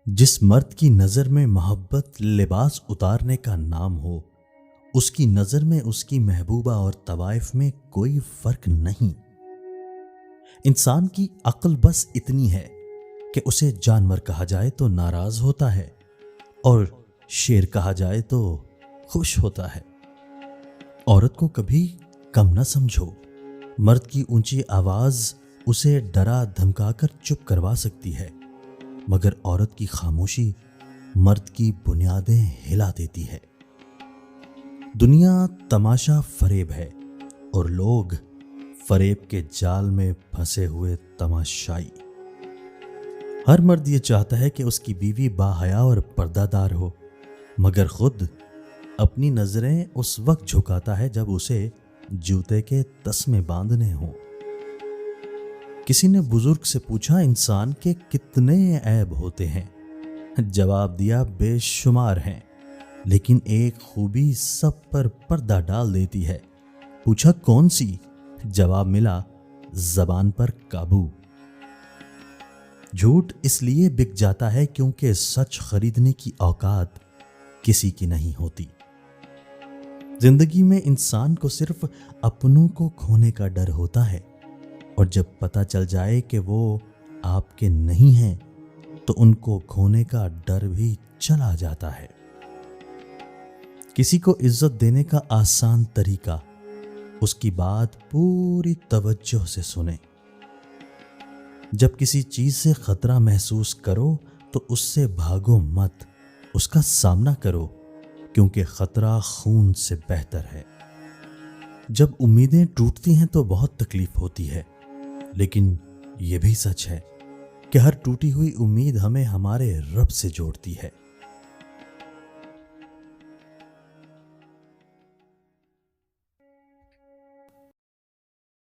جس مرد کی نظر میں محبت لباس اتارنے کا نام ہو، اس کی نظر میں اس کی محبوبہ اور طوائف میں کوئی فرق نہیں۔ انسان کی عقل بس اتنی ہے کہ اسے جانور کہا جائے تو ناراض ہوتا ہے اور شیر کہا جائے تو خوش ہوتا ہے۔ عورت کو کبھی کم نہ سمجھو، مرد کی اونچی آواز اسے ڈرا دھمکا کر چپ کروا سکتی ہے، مگر عورت کی خاموشی مرد کی بنیادیں ہلا دیتی ہے۔ دنیا تماشا فریب ہے اور لوگ فریب کے جال میں پھنسے ہوئے تماشائی۔ ہر مرد یہ چاہتا ہے کہ اس کی بیوی باحیا اور پردہ دار ہو، مگر خود اپنی نظریں اس وقت جھکاتا ہے جب اسے جوتے کے تسمے باندھنے ہوں۔ کسی نے بزرگ سے پوچھا، انسان کے کتنے عیب ہوتے ہیں؟ جواب دیا، بے شمار ہیں، لیکن ایک خوبی سب پر پردہ ڈال دیتی ہے۔ پوچھا کون سی؟ جواب ملا، زبان پر قابو۔ جھوٹ اس لیے بک جاتا ہے کیونکہ سچ خریدنے کی اوقات کسی کی نہیں ہوتی۔ زندگی میں انسان کو صرف اپنوں کو کھونے کا ڈر ہوتا ہے، اور جب پتہ چل جائے کہ وہ آپ کے نہیں ہیں تو ان کو کھونے کا ڈر بھی چلا جاتا ہے۔ کسی کو عزت دینے کا آسان طریقہ، اس کی بات پوری توجہ سے سنیں۔ جب کسی چیز سے خطرہ محسوس کرو تو اس سے بھاگو مت، اس کا سامنا کرو، کیونکہ خطرہ خون سے بہتر ہے۔ جب امیدیں ٹوٹتی ہیں تو بہت تکلیف ہوتی ہے، لیکن یہ بھی سچ ہے کہ ہر ٹوٹی ہوئی امید ہمیں ہمارے رب سے جوڑتی ہے۔